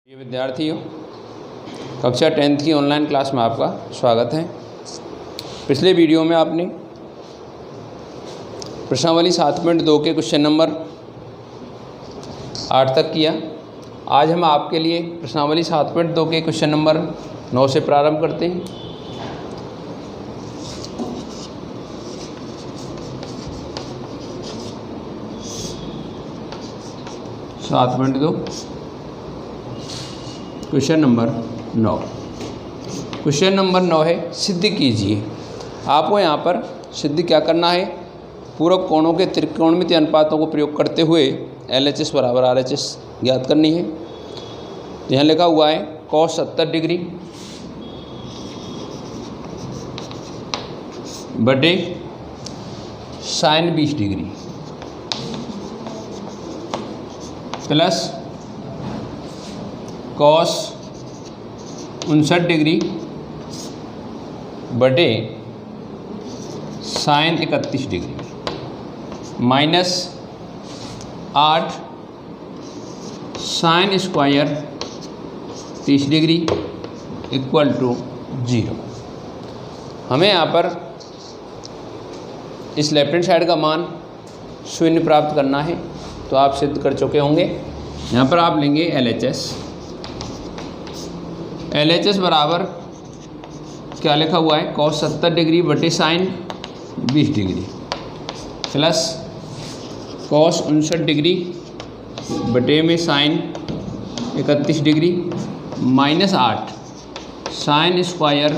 ये विद्यार्थियों, कक्षा 10th की ऑनलाइन क्लास में आपका स्वागत है। पिछले वीडियो में आपने प्रश्नावली 7.2 के क्वेश्चन नंबर 8 तक किया। आज हम आपके लिए प्रश्नावली 7.2 के क्वेश्चन नंबर 9 से प्रारंभ करते हैं। Question number 9। क्वेश्चन नंबर 9 है सिद्ध कीजिए। आपको यहाँ पर सिद्ध क्या करना है, पूरक कोणों के त्रिकोणमितीय अनुपातों को प्रयोग करते हुए LHS बराबर RHS ज्ञात करनी है। यहाँ लिखा हुआ है cos 70 डिग्री बटे sin 20 degree plus cos 59 degree बटे sin 31 degree minus 8 sin square 30 degree equal to 0। हमें यहाँ पर इस लेफ्ट हैंड साइड का मान शून्य प्राप्त करना है, तो आप सिद्ध कर चुके होंगे। यहाँ पर आप लेंगे LHS बराबर क्या लिखा हुआ है, cos 70 डिग्री बटे sin 20 degree plus cos 59 degree बटे में sin 31 degree minus 8 sin square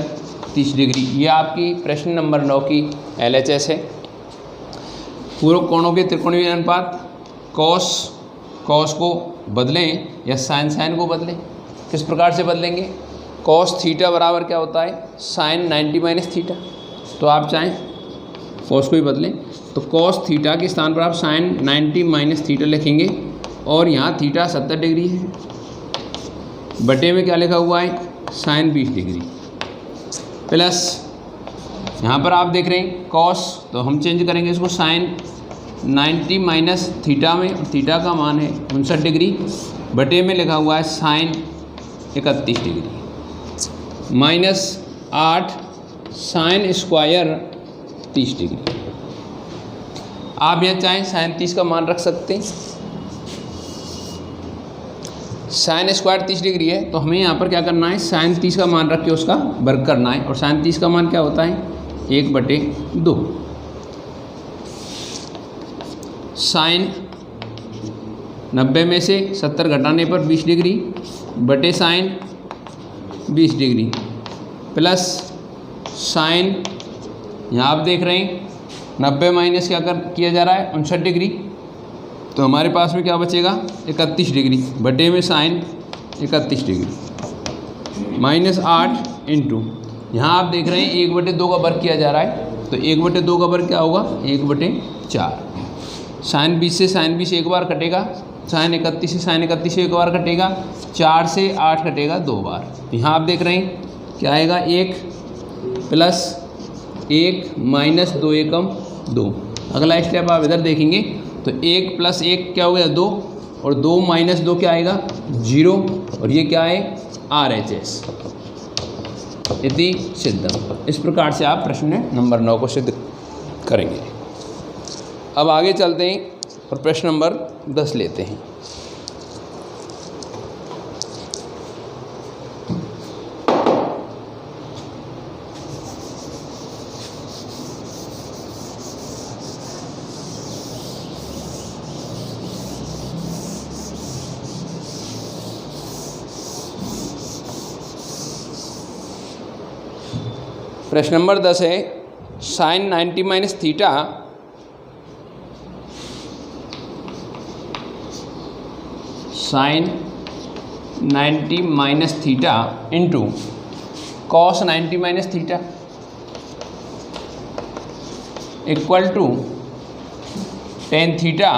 30 degree. ये आपकी प्रश्न नंबर 9 की LHS है। पूरक कोणों के त्रिकोणीय अनुपात, cos को बदलें या sin को बदलें। किस प्रकार से बदलेंगे, cos थीटा बराबर क्या होता है, sin 90 माइनस थीटा। तो आप चाहें cos को ही बदलें, तो cos थीटा के स्थान पर आप sin 90 माइनस थीटा लिखेंगे और यहाँ थीटा 70 डिग्री है, बटे में क्या लिखा हुआ है sin 20 डिग्री प्लस यहाँ पर आप देख रहे हैं cos, तो हम चेंज करेंगे इसको sin 90 माइनस थीटा में, थीटा का मान है 59 डिग्री बटे में लिखा हुआ है sin 31 degree minus 8 sin square 30 degree. आप यहाँ चाहें sin 30 का मान रख सकते हैं। sin स्क्वायर 30 डिग्री है, तो हमें यहाँ पर क्या करना है, sin 30 का मान रख के उसका वर्ग करना है। और sin 30 का मान क्या होता है, 1/2। sin 90 में से 70 घटाने पर 20 डिग्री बटे sin 20 डिग्री प्लस sin, यहाँ आप देख रहे हैं 90 माइनस क्या किया जा रहा है 59 डिग्री, तो हमारे पास में क्या बचेगा 31 डिग्री बटे में sin 31 डिग्री माइनस 8 इंटू, यहाँ आप देख रहे हैं 1/2 का वर्ग किया जा रहा है, तो 1/2 का वर्ग क्या होगा 1/4। sin 20 से sin 20 एक बार कटेगा, sin 31 से sin 31 एक बार कटेगा, 4 से 8 कटेगा 2 बार। यहाँ आप देख रहे हैं क्या आएगा 1 प्लस 1 माइनस 2 एकम 2। अगला स्टेप आप इधर देखेंगे तो 1 प्लस 1 क्या हो गया 2, और 2 माइनस 2 क्या आएगा 0, और ये क्या है RHS इति सिद्धम। इस प्रकार से आप प्रश्न नंबर 9 को सिद्ध करेंगे। अब आगे चलते हैं और प्रश्न नंबर 10 लेते हैं। प्रश्न नंबर 10 है sin 90 minus theta sin 90 minus theta into cos 90 minus theta equal to tan theta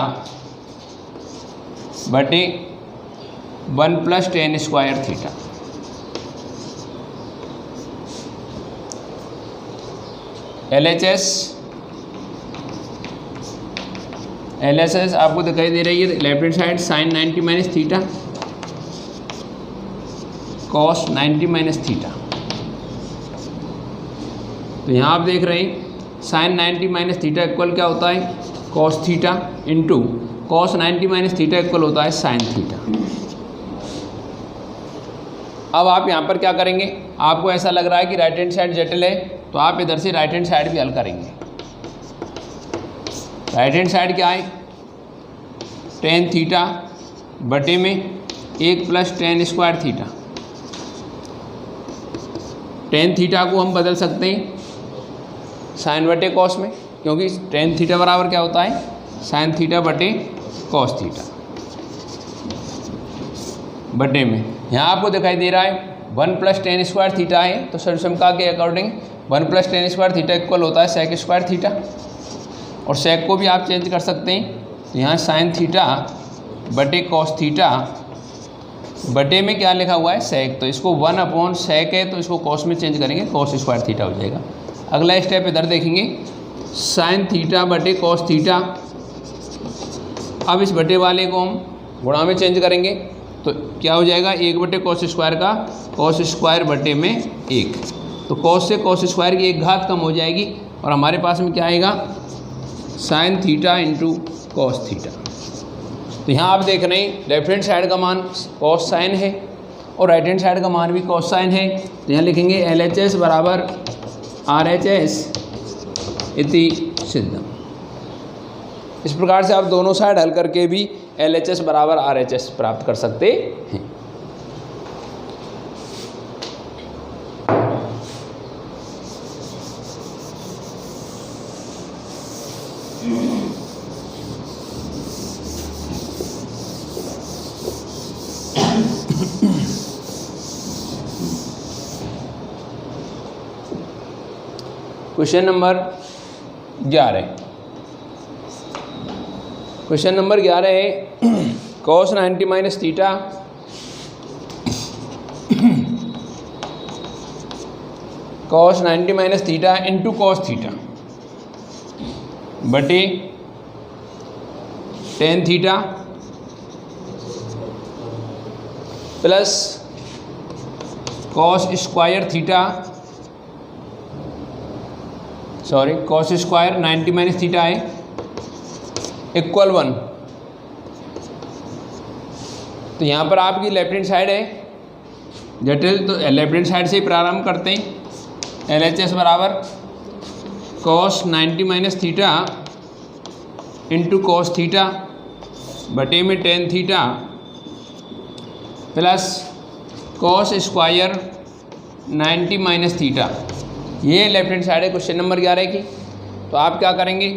बटे 1 plus tan square theta. LHS आपको दिखाई दे रही है left hand side sin 90 minus theta cos 90 minus theta. तो यहाँ आप देख रहे हैं साइन 90 माइनस थीटा इक्वल क्या होता है, cos theta, into cos 90 minus theta equal होता है साइन थीटा। अब आप यहाँ पर क्या करेंगे, आपको ऐसा लग रहा है कि राइट हैंड साइड जटिल है, तो आप इधर से राइट हैंड साइड भी हल करेंगे। राइट हैंड साइड क्या है, टेन थीटा बटे में 1 plus ten square theta. Tan theta को हम बदल सकते हैं साइन बटे कॉस में, क्योंकि टेन थीटा बराबर क्या होता है, साइन थीटा बटे कॉस थीटा बटे में। यहाँ आपको दिखाई दे रहा है 1 प्लस टेन स्क्वायर थीटा है, तो सर्वसमता के according 1 plus ten square theta equal होता है सेक स्क्वायर थीटा, और सेक को भी आप चेंज कर सकते हैं। तो यहाँ साइन थीटा बटे कॉस थीटा बटे में क्या लिखा हुआ है, सेक, तो इसको 1 अपॉन सेक है, तो इसको कॉस में चेंज करेंगे, कॉस स्क्वायर थीटा हो जाएगा। अगला स्टेप इधर देखेंगे, साइन थीटा बटे कॉस थीटा। अब इस बटे वाले को हम गुणा में चेंज करेंगे, तो क्या हो जाएगा, 1 बटे कॉस स्क्वायर का कॉस स्क्वायर बटे में 1, तो कॉस से कॉस स्क्वायर की 1 घात कम हो जाएगी, और हमारे पास में क्या आएगा, sine theta into cos theta. तो यहाँ आप देख रहे हैं लेफ्ट हैंड साइड का मान कॉस साइन है और राइट हैंड साइड का मान भी कॉस साइन है, तो यहाँ लिखेंगे LHS बराबर RHS इति सिद्धम। इस प्रकार से आप दोनों साइड हल करके भी LHS बराबर RHS प्राप्त कर सकते हैं। क्वेश्चन नंबर 11, क्वेश्चन नंबर 11 है cos 90 minus theta cos 90 minus theta into cos theta बटे ten theta plus cos square theta, sorry cos square 90 minus theta है इक्वल 1। तो यहाँ पर आपकी लेफ्ट हैंड साइड है जटिल, तो लेफ्ट हैंड साइड से ही प्रारंभ करते हैं। LHS बराबर cos 90 minus theta into cos theta बटे में ten theta plus cos square 90 minus theta. ये लेफ्ट हैंड साइड है क्वेश्चन नंबर 11 की। तो आप क्या करेंगे,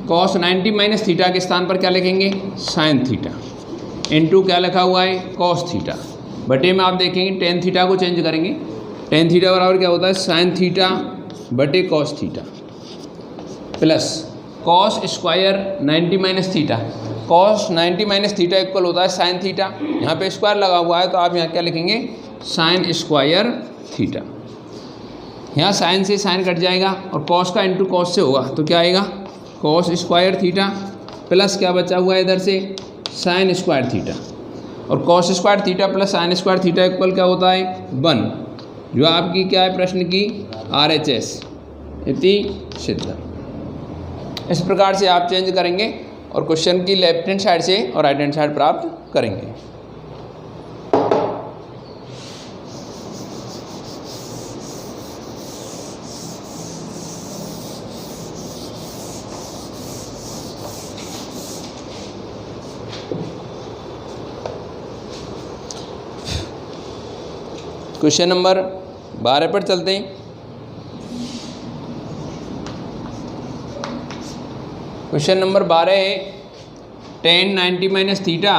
कॉस 90 माइनस थीटा के स्थान पर क्या लिखेंगे, साइन थीटा इंटू क्या लिखा हुआ है, कॉस थीटा बटे में आप देखेंगे टेन थीटा को चेंज करेंगे, टेन थीटा बराबर क्या होता है, साइन थीटा बटे cos theta plus cos square 90 minus theta. Cos 90 minus theta equal होता है साइन थीटा, यहाँ पे स्क्वायर लगा हुआ है, तो आप यहाँ क्या लिखेंगे, साइन स्क्वायर थीटा। यहाँ साइन से साइन कट जाएगा और कॉस का इंटू कॉस से होगा, तो क्या आएगा, कॉस स्क्वायर थीटा प्लस क्या बचा हुआ है इधर से, साइन स्क्वायर थीटा, और cos square theta plus sign square theta equal क्या होता है, 1, जो आपकी क्या है प्रश्न की RHS इति सिद्धम। इस प्रकार से आप चेंज करेंगे और क्वेश्चन की लेफ्ट हैंड साइड से और राइट हैंड साइड प्राप्त करेंगे। क्वेश्चन नंबर 12 पर चलते हैं। क्वेश्चन नंबर 12 है tan 90 minus theta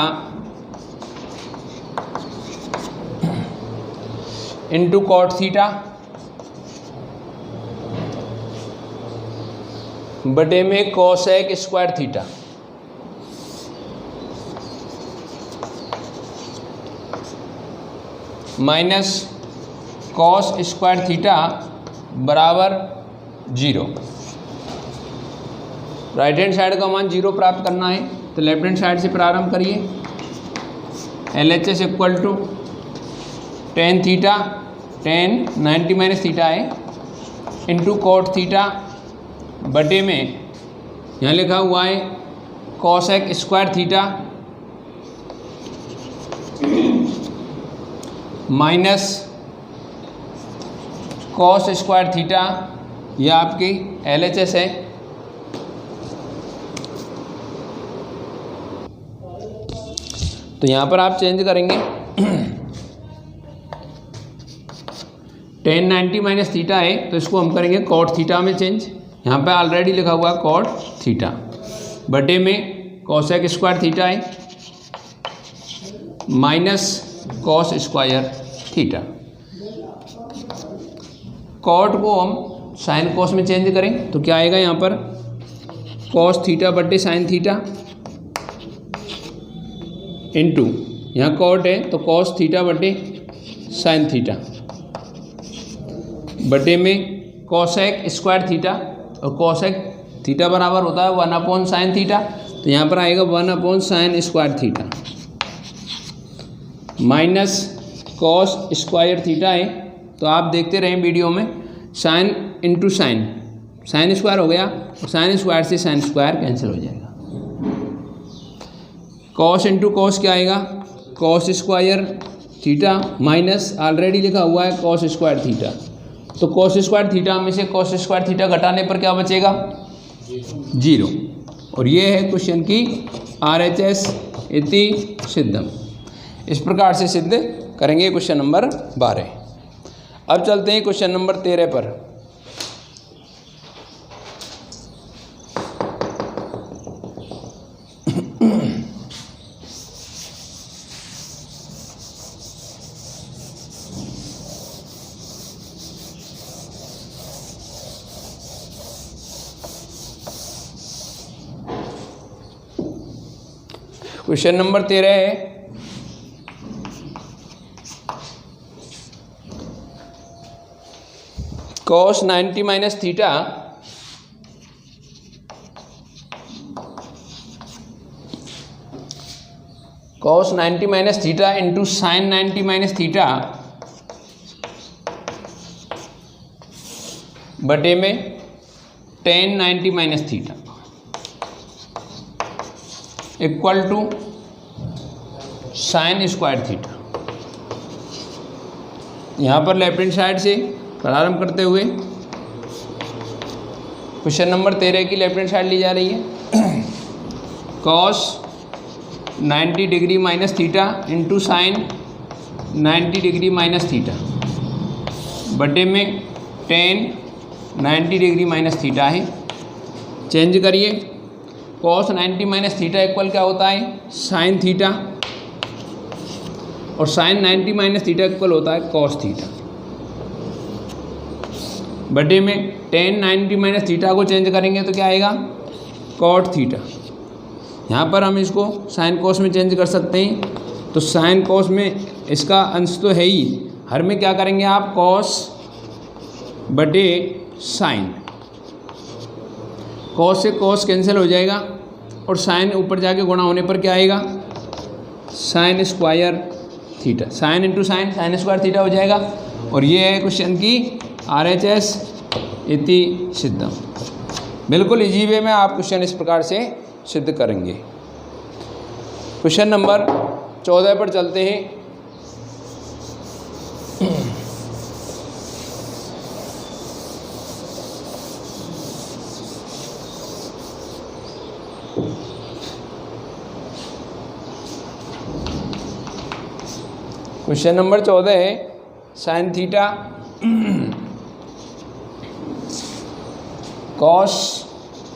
into cot theta बटे में cosec square theta. Minus cos square theta बराबर 0। राइट हैंड साइड का मान 0 प्राप्त करना है, तो लेफ्ट हैंड साइड से प्रारंभ करिए। LHS equal to tan theta, tan 90 minus theta है, इंटू कॉट थीटा बटे में यहाँ लिखा हुआ है cosec square theta minus cos square theta, यह आपकी LHS है। तो यहाँ पर आप चेंज करेंगे टेन 90 माइनस थीटा है तो इसको हम करेंगे कॉट थीटा में चेंज। यहाँ पे ऑलरेडी लिखा हुआ है कॉट थीटा बटे में कॉसेक स्क्वायर थीटा है minus cos square theta. Cot को हम साइन कॉस में चेंज करें तो क्या आएगा यहाँ पर कॉस थीटा बटे साइन थीटा इंटू यहाँ कॉट है तो कॉस थीटा बटे साइन थीटा बटे में कॉसेक स्क्वायर थीटा, और कॉसेक थीटा बराबर होता है 1 साइन थीटा, तो यहाँ पर आएगा 1 sign square theta minus cos square theta है। तो आप देखते रहें वीडियो में, sign into sine, sine square हो गया और साइन स्क्वायर से साइन स्क्वायर कैंसिल हो जाएगा। कॉस इंटू कॉस क्या आएगा cos square theta minus already लिखा हुआ है कॉस स्क्वायर थीटा, तो कॉस स्क्वायर थीटा में से कॉस स्क्वायर थीटा घटाने पर क्या बचेगा 0। और ये है क्वेश्चन की RHS इति सिद्धम। इस प्रकार से सिद्ध करेंगे क्वेश्चन नंबर 12। अब चलते हैं क्वेश्चन नंबर 13 पर। क्वेश्चन नंबर 13 है cos 90 minus theta cos 90 minus theta into sine 90 minus theta बटे में tan 90 minus theta equal to sine square theta. यहाँ पर लेफ्ट हैंड साइड से प्रारंभ करते हुए क्वेश्चन नंबर 13 की लेफ्ट हैंड साइड ली जा रही है cos 90 degree minus theta into sine 90 degree minus theta बटे में टेन 90 डिग्री माइनस थीटा है। चेंज करिए, कॉस 90 माइनस थीटा इक्वल क्या होता है साइन थीटा, और साइन 90 माइनस थीटा इक्वल होता है कॉस थीटा बटे में टेन 90 माइनस थीटा को चेंज करेंगे तो क्या आएगा कॉट थीटा। यहाँ पर हम इसको साइन कॉस में चेंज कर सकते हैं, तो साइन कॉस में इसका अंश तो है ही, हर में क्या करेंगे आप कॉस बटे साइन, कॉस से कॉस कैंसिल हो जाएगा और साइन ऊपर जाके गुणा होने पर क्या आएगा sign square theta, sign into sine sign square theta हो जाएगा। और ये है क्वेश्चन की RHS इति सिद्धम। बिल्कुल इजी वे में आप क्वेश्चन इस प्रकार से सिद्ध करेंगे। क्वेश्चन नंबर 14 पर चलते हैं। क्वेश्चन नंबर 14 है sine theta cos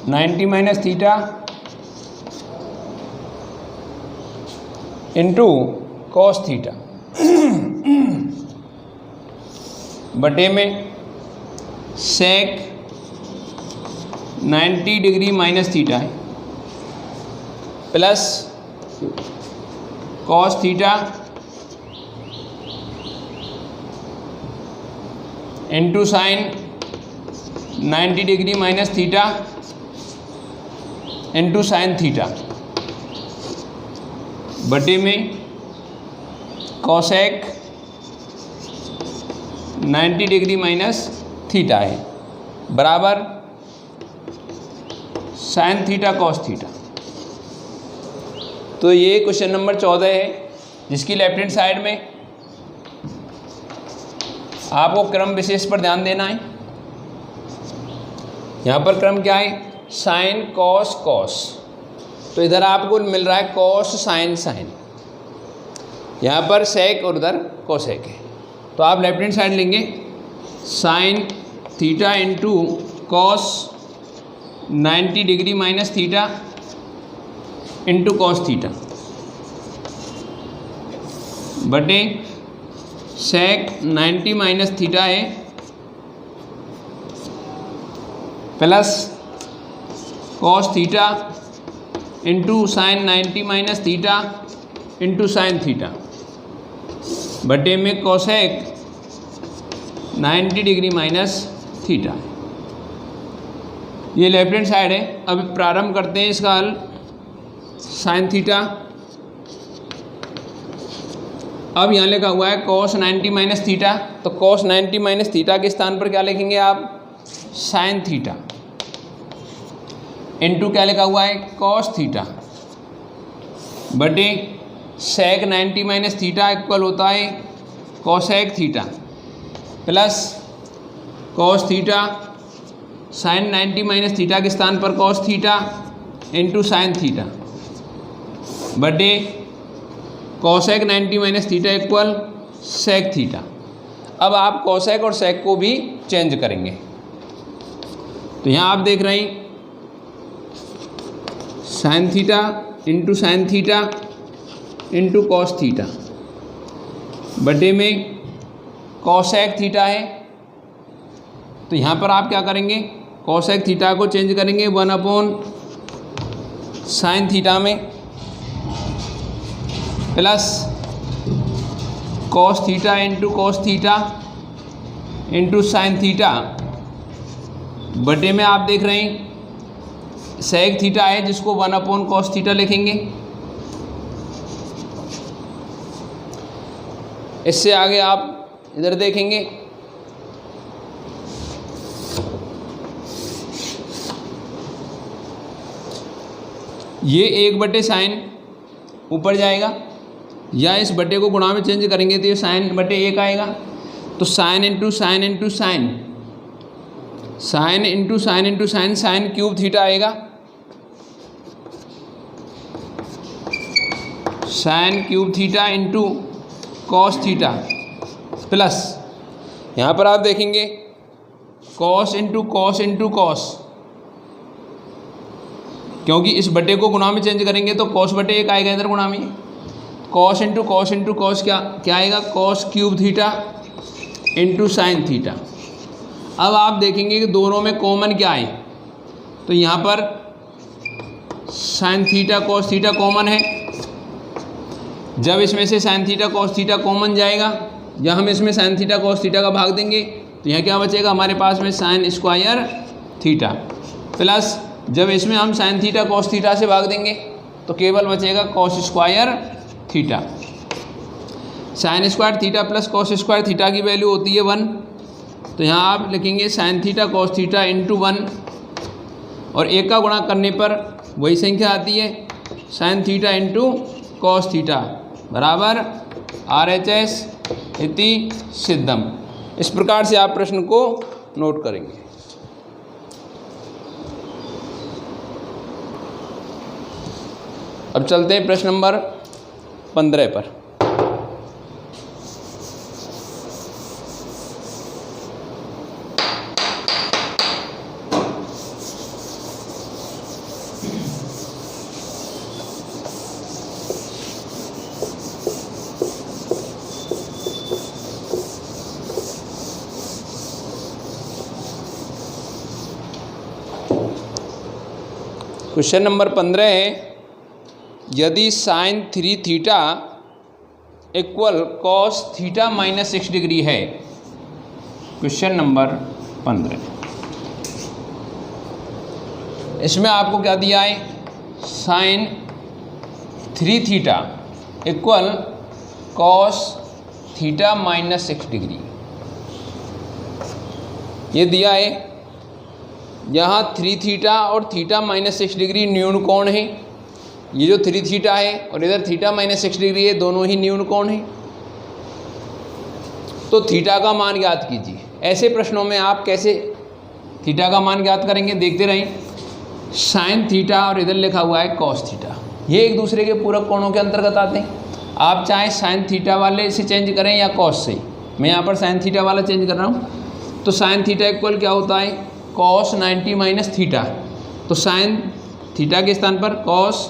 90 minus theta into cos theta बटे में सेक 90 डिग्री माइनस थीटा है plus cos theta into sine 90 degree minus theta into sine theta बटे में कॉसेक 90 डिग्री माइनस थीटा है, बराबर साइन थीटा कॉस थीटा। तो ये क्वेश्चन नंबर 14 है, जिसकी लेफ्ट हैंड साइड में आपको क्रम विशेष पर ध्यान देना है। यहाँ पर क्रम क्या है, साइन कॉस कॉस, तो इधर आपको मिल रहा है कॉस साइन साइन, यहाँ पर सेक और उधर कोसेक है। तो आप लेफ्ट हैंड साइड लेंगे sine theta into cos 90 degree minus theta into cos theta बटे सेक 90 माइनस थीटा है plus cos theta into sine 90 minus theta into sine theta बटे में कोसेक 90 डिग्री माइनस थीटा। ये लेफ्ट हैंड साइड है। अब प्रारंभ करते हैं इसका हल। साइन थीटा, अब यहाँ लिखा हुआ है कॉस 90 माइनस थीटा, तो कॉस 90 माइनस थीटा के स्थान पर क्या लिखेंगे आप, साइन थीटा इंटू क्या लिखा हुआ है कॉस थीटा बटे सेक 90 माइनस थीटा इक्वल होता है cosec theta plus cos theta sine 90 minus theta के स्थान पर cos theta into sine theta बटे cosec 90 minus theta equal sec theta. अब आप कोसेक और सेक को भी चेंज करेंगे। तो यहाँ आप देख रहे हैं sine theta into sine theta into cos theta बटे में कोसेक थीटा है। तो यहाँ पर आप क्या करेंगे, कोसेक थीटा को चेंज करेंगे 1 साइन थीटा में plus cos theta into cos theta into sine theta बटे में आप देख रहे हैं सेक थीटा है जिसको 1 कॉस थीटा लिखेंगे। इससे आगे आप इधर देखेंगे ये 1 साइन ऊपर जाएगा, या इस बटे को गुणा में चेंज करेंगे तो ये साइन बटे 1 आएगा। तो sine into sine into sine, sine into sine into sine, sine cube theta आएगा, sine cube theta into cos theta plus यहाँ पर आप देखेंगे cos into cos into cos, क्योंकि इस बटे को गुणा में चेंज करेंगे तो कॉस बटे 1 आएगा इधर गुणा में। Cos into cos into cos क्या आएगा, cos cube theta into sine theta. अब आप देखेंगे कि दोनों में कॉमन क्या है, तो यहाँ पर sine theta cos theta common है। जब इसमें से sine theta cos theta common जाएगा, या हम इसमें साइन थीटा कॉस थीटा का भाग देंगे तो यहाँ क्या बचेगा हमारे पास में साइन स्क्वायर थीटा प्लस जब इसमें हम साइन थीटा कॉस थीटा से भाग देंगे तो केवल बचेगा cos square theta. Sign square theta plus cos square theta की वैल्यू होती है 1, तो यहाँ आप लिखेंगे sine theta cos theta into 1 और 1 का गुणा करने पर वही संख्या आती है sine theta into cos theta बराबर RHS इति सिद्धम। इस प्रकार से आप प्रश्न को नोट करेंगे। अब चलते हैं प्रश्न नंबर 15 पर। क्वेश्चन नंबर 15 है, यदि sine 3 theta equal cos theta minus 6 degree है। क्वेश्चन नंबर 15, इसमें आपको क्या दिया है, sine 3 theta equal cos theta minus 6 degree. ये दिया है यहाँ 3 थीटा और थीटा -6 डिग्री न्यून कोण है। ये जो 3 थीटा है और इधर थीटा -6 डिग्री है, दोनों ही न्यून कोण है। तो थीटा का मान ज्ञात कीजिए। ऐसे प्रश्नों में आप कैसे थीटा का मान ज्ञात करेंगे, देखते रहें। साइन थीटा और इधर लिखा हुआ है कॉस थीटा, ये एक दूसरे के पूरक कोणों के अंतर्गत आते हैं। आप चाहे साइन थीटा वाले से चेंज करें या कॉस से। मैं यहाँ पर साइन थीटा वाला चेंज कर रहा हूँ। तो साइन थीटा इक्वल क्या होता है, कॉस 90 माइनस थीटा। तो साइन थीटा के स्थान पर कॉस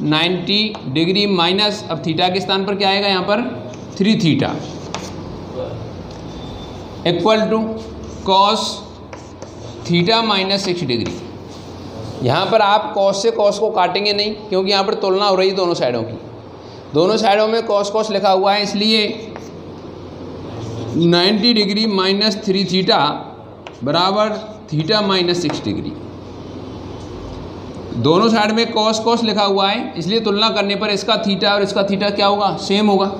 90 डिग्री माइनस, अब थीटा के स्थान पर क्या आएगा यहाँ पर 3 theta equal to cos theta -6 degree. यहाँ पर आप कॉस से कॉस को काटेंगे नहीं, क्योंकि यहाँ पर तुलना हो रही है दोनों साइडों की। दोनों साइडों में कॉस कॉस लिखा हुआ है, इसलिए 90 डिग्री -3 थीटा बराबर थीटा -6 डिग्री। दोनों साइड में कॉस कॉस लिखा हुआ है, इसलिए तुलना करने पर इसका थीटा और इसका थीटा क्या होगा, सेम होगा।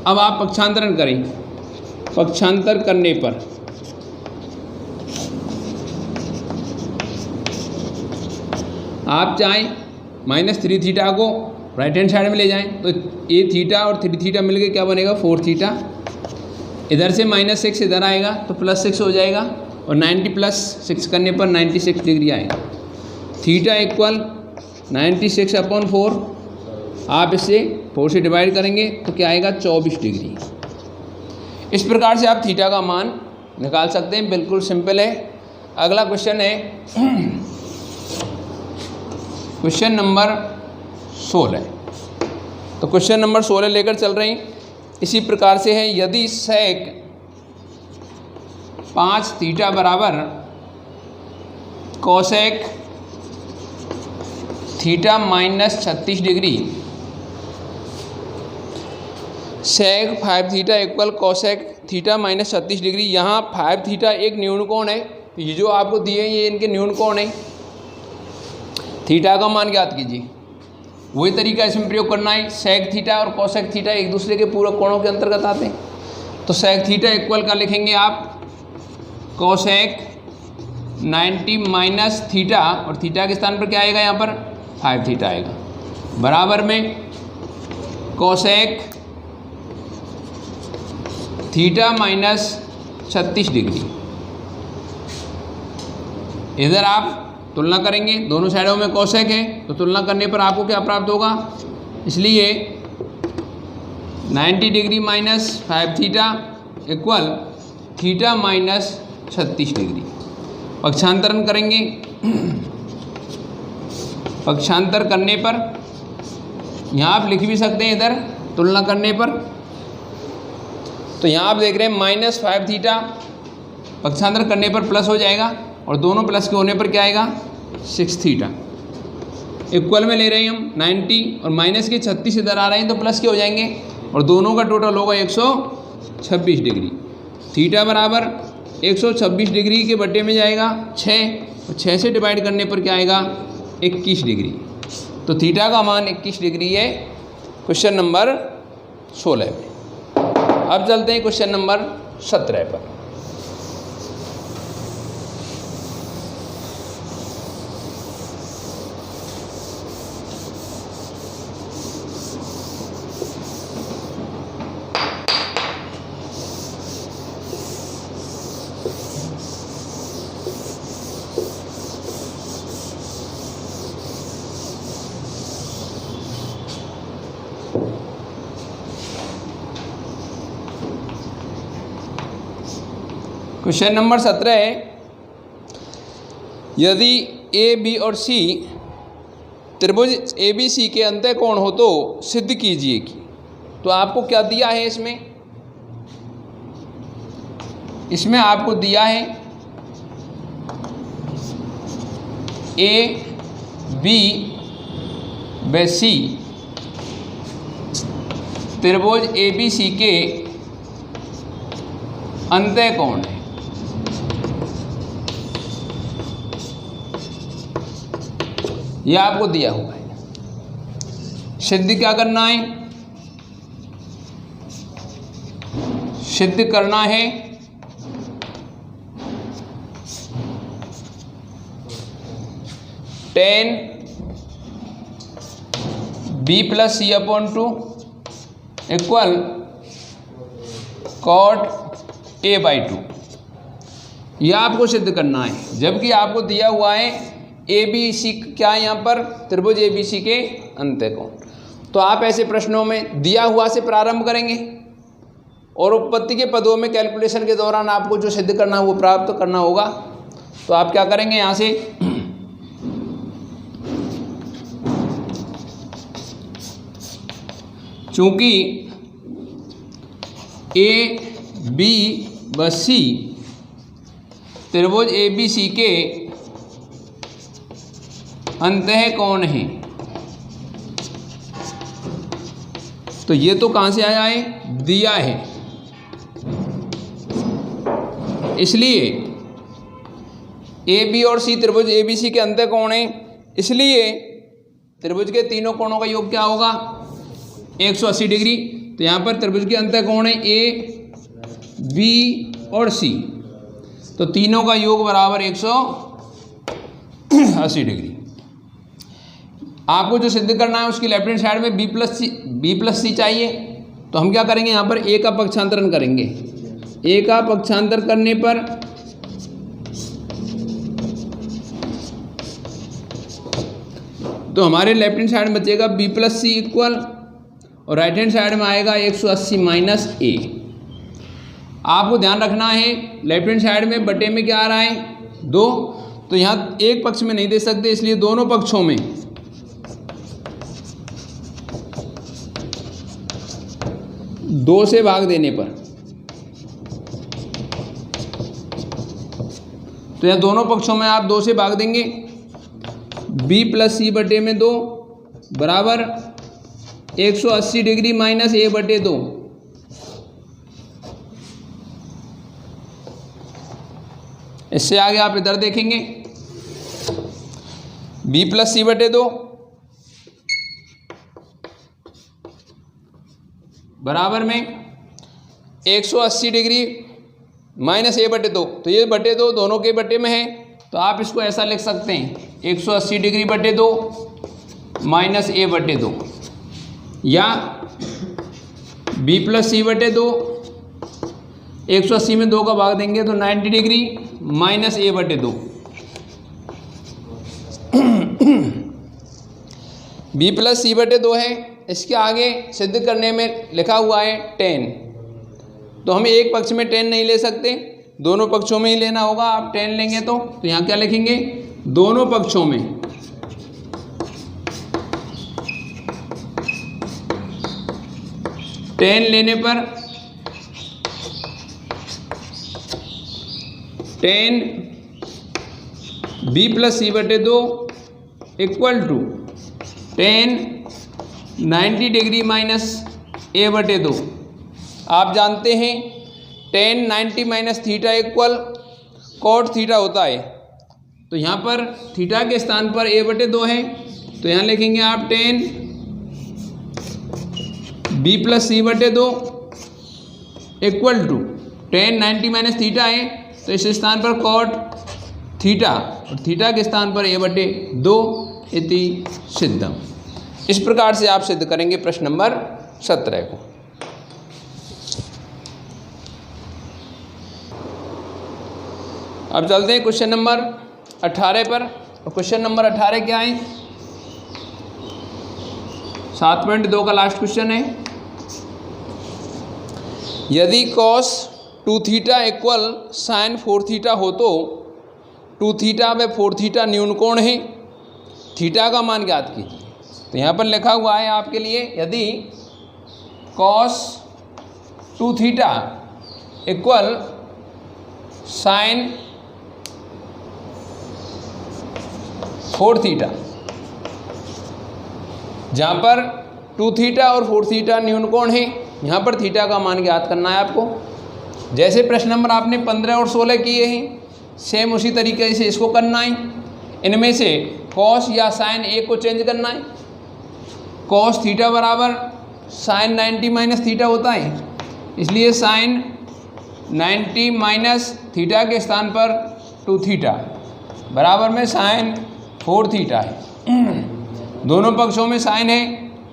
अब आप पक्षांतरण करें। पक्षांतर करने पर आप चाहें -3 थीटा को राइट हैंड साइड में ले जाएं, तो ये थीटा और 3 थीटा मिलके क्या बनेगा 4 थीटा। इधर से -6 इधर आएगा तो +6 हो जाएगा, और 90 + 6 करने पर 96 डिग्री आएगा। Theta equal 96/4। आप इसे 4 से डिवाइड करेंगे तो क्या आएगा 24 डिग्री। इस प्रकार से आप थीटा का मान निकाल सकते हैं, बिल्कुल सिंपल है। अगला क्वेश्चन है क्वेश्चन नंबर 16। तो क्वेश्चन नंबर 16 लेकर चल रहे हैं। इसी प्रकार से है, यदि सेक 5 थीटा बराबर कोसेक थीटा -36 डिग्री, सेक 5 theta equal cosec theta -36 degree. यहाँ 5 थीटा एक न्यून कोण है, ये जो आपको दिए ये इनके न्यून कोण है। थीटा का मान ज्ञात कीजिए। वही तरीका इसमें प्रयोग करना है। सेक थीटा और कोसेक थीटा एक दूसरे के पूरक कोणों के अंतर्गत आते हैं। तो सेक थीटा इक्वल का लिखेंगे आप कोसेक 90 माइनस थीटा, और थीटा के स्थान पर क्या आएगा यहाँ पर 5 थीटा आएगा, बराबर में कोसेक थीटा -36 डिग्री। इधर आप तुलना करेंगे, दोनों साइडों में कोसेक है, तो तुलना करने पर आपको क्या प्राप्त होगा, इसलिए 90 degree -5 theta equal theta -36 degree. पक्षांतरण करेंगे। पक्षांतर करने पर यहाँ आप लिख भी सकते हैं, इधर तुलना करने पर। तो यहाँ आप देख रहे हैं -5 थीटा, पक्षांतर करने पर प्लस हो जाएगा, और दोनों प्लस के होने पर क्या आएगा 6 थीटा। इक्वल में ले रहे हैं हम 90 और माइनस के 36 इधर आ रहे हैं, तो प्लस के हो जाएंगे, और दोनों का टोटल होगा 126 डिग्री। थीटा बराबर 126 डिग्री के बट्टे में जाएगा 6, और 6 से डिवाइड करने पर क्या आएगा 21 डिग्री। तो थीटा का मान 21 डिग्री है क्वेश्चन नंबर 16 में। अब चलते हैं क्वेश्चन नंबर 17 पर। क्वेश्चन नंबर 17 है, यदि ए बी और सी त्रिभुज ए बी सी के अंतः कोण हो तो सिद्ध कीजिए कि। तो आपको क्या दिया है, इसमें आपको दिया है ए बी व सी त्रिभुज ए बी सी के अंतः कोण है। यह आपको दिया हुआ है। सिद्ध क्या करना है, सिद्ध करना है 10 b plus C upon 2 equal cot a by 2। यह आपको सिद्ध करना है, जबकि आपको दिया हुआ है ए बी सी, क्या है यहाँ पर त्रिभुज ए बी सी के अंतःकोण। तो आप ऐसे प्रश्नों में दिया हुआ से प्रारंभ करेंगे और उत्पत्ति के पदों में कैलकुलेशन के दौरान आपको जो सिद्ध करना है वो प्राप्त करना होगा। तो आप क्या करेंगे, यहाँ से चूंकि ए बी व सी त्रिभुज ए बी सी के अंतःकोण हैं, तो ये तो कहाँ से आया है, दिया है। इसलिए ए बी और सी त्रिभुज ए बी सी के अंतःकोण हैं, इसलिए त्रिभुज के तीनों कोणों का योग क्या होगा, 180 डिग्री। तो यहाँ पर त्रिभुज के अंतःकोण है ए बी और सी, तो तीनों का योग बराबर 180 डिग्री। आपको जो सिद्ध करना है उसकी लेफ्ट हैंड साइड में बी प्लस सी चाहिए। तो हम क्या करेंगे, यहाँ पर ए का पक्षांतरण करेंगे। ए का पक्षांतर करने पर तो हमारे लेफ्ट हैंड साइड में बचेगा बी प्लस सी इक्वल, और राइट हैंड साइड में आएगा 180 माइनस ए। आपको ध्यान रखना है लेफ्ट हैंड साइड में बटे में क्या आ रहा है, 2। तो यहाँ एक पक्ष में नहीं दे सकते, इसलिए दोनों पक्षों में 2 से भाग देने पर, तो यहाँ दोनों पक्षों में आप 2 से भाग देंगे। b प्लस सी बटे में 2 बराबर 180 डिग्री माइनस a बटे 2। इससे आगे आप इधर देखेंगे, b प्लस सी बटे 2 बराबर में 180 डिग्री माइनस a बटे 2। तो ये बटे 2 दोनों के बटे में है, तो आप इसको ऐसा लिख सकते हैं 180 डिग्री बटे 2 माइनस a बटे 2, या b प्लस सी बटे 2, 180 में 2 का भाग देंगे तो 90 डिग्री माइनस a बटे 2। b प्लस सी बटे 2 है, इसके आगे सिद्ध करने में लिखा हुआ है 10। तो हम एक पक्ष में 10 नहीं ले सकते, दोनों पक्षों में ही लेना होगा। आप 10 लेंगे तो यहाँ क्या लिखेंगे, दोनों पक्षों में 10 लेने पर 10 b प्लस सी बटे 2 equal to 10 90 degree minus a बटे 2। आप जानते हैं 10 90 minus theta equal cot theta होता है। तो यहाँ पर थीटा के स्थान पर a बटे 2 है, तो यहाँ लिखेंगे आप 10 b प्लस सी बटे 2 इक्वल टू 10 90 माइनस थीटा है, तो इस स्थान पर कॉट थीटा और थीटा के स्थान पर a बटे 2 इति सिद्धम। इस प्रकार से आप सिद्ध करेंगे प्रश्न नंबर 17 को। अब चलते हैं क्वेश्चन नंबर 18 पर। और क्वेश्चन नंबर 18 क्या है, 7.2 का लास्ट क्वेश्चन है। यदि cos 2 theta equal sine 4 theta हो तो 2 थीटा व 4 थीटा न्यून कोण है, थीटा का मान ज्ञात कीजिए। तो यहाँ पर लिखा हुआ है आपके लिए, यदि cos 2 theta equal sine 4 theta, जहाँ पर 2 थीटा और 4 थीटा न्यून कोण है, यहाँ पर थीटा का मान ज्ञात करना है आपको। जैसे प्रश्न नंबर आपने 15 और 16 किए हैं, सेम उसी तरीके से इसको करना है। इनमें से कॉस या साइन एक को चेंज करना है। कॉस थीटा बराबर साइन 90 माइनस थीटा होता है, इसलिए साइन 90 माइनस थीटा के स्थान पर 2 थीटा बराबर में साइन 4 थीटा है। दोनों पक्षों में साइन है,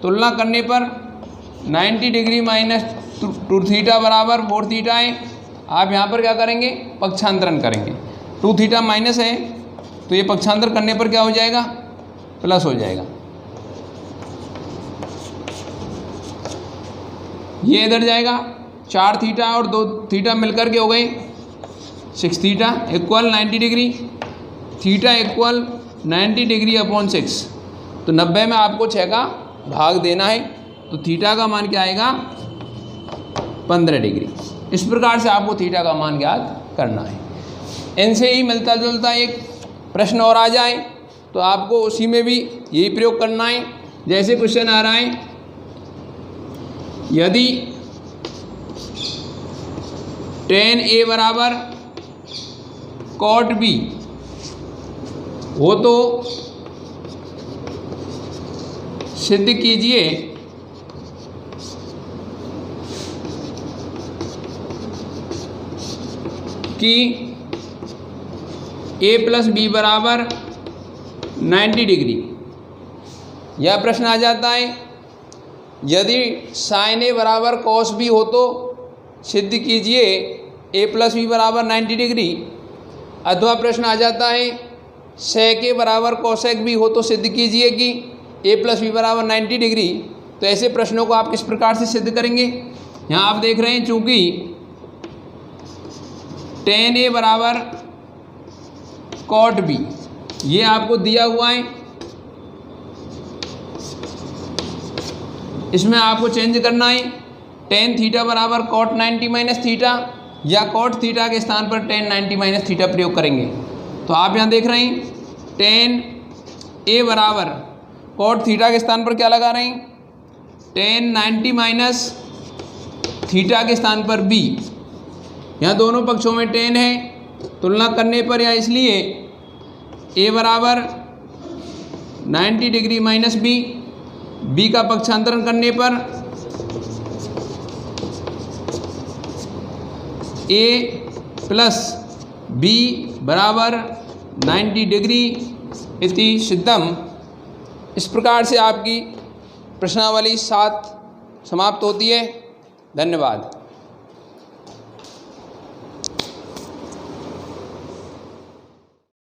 तुलना करने पर 90 डिग्री माइनस 2 थीटा बराबर 4 थीटा है। आप यहाँ पर क्या करेंगे, पक्षांतरण करेंगे। 2 थीटा माइनस है तो ये पक्षांतर करने पर क्या हो जाएगा, प्लस हो जाएगा। ये इधर जाएगा, 4 थीटा और 2 थीटा मिलकर के हो गए 6 theta equal 90 degree, theta equal 90 degree upon 6। तो 90 में आपको 6 का भाग देना है, तो थीटा का मान क्या आएगा, 15 डिग्री। इस प्रकार से आपको थीटा का मान ज्ञात करना है। इनसे ही मिलता जुलता एक प्रश्न और आ जाए तो आपको उसी में भी यही प्रयोग करना है। जैसे क्वेश्चन आ रहा है, यदि tan A बराबर cot B हो तो सिद्ध कीजिए कि A प्लस बी बराबर 90 डिग्री। यह प्रश्न आ जाता है, यदि साइन ए बराबर कॉस बी हो तो सिद्ध कीजिए A प्लस बी बराबर 90 डिग्री। अथवा प्रश्न आ जाता है, सेक ए बराबर कोसेक बी हो तो सिद्ध कीजिए कि A प्लस बी बराबर 90 डिग्री। तो ऐसे प्रश्नों को आप किस प्रकार से सिद्ध करेंगे। यहाँ आप देख रहे हैं, चूँकि tan A बराबर cot B ये आपको दिया हुआ है, इसमें आपको चेंज करना है। tan थीटा बराबर cot 90 माइनस थीटा, या cot थीटा के स्थान पर tan 90 माइनस थीटा प्रयोग करेंगे। तो आप यहाँ देख रहे हैं, tan A बराबर cot थीटा के स्थान पर क्या लगा रहे हैं, tan 90 माइनस थीटा के स्थान पर b। यहाँ दोनों पक्षों में tan है, तुलना करने पर या इसलिए A बराबर 90 डिग्री माइनस b का पक्षांतरण करने पर A प्लस b बराबर 90 डिग्री इति सिद्धम। इस प्रकार से आपकी प्रश्नावली 7 समाप्त होती है। धन्यवाद।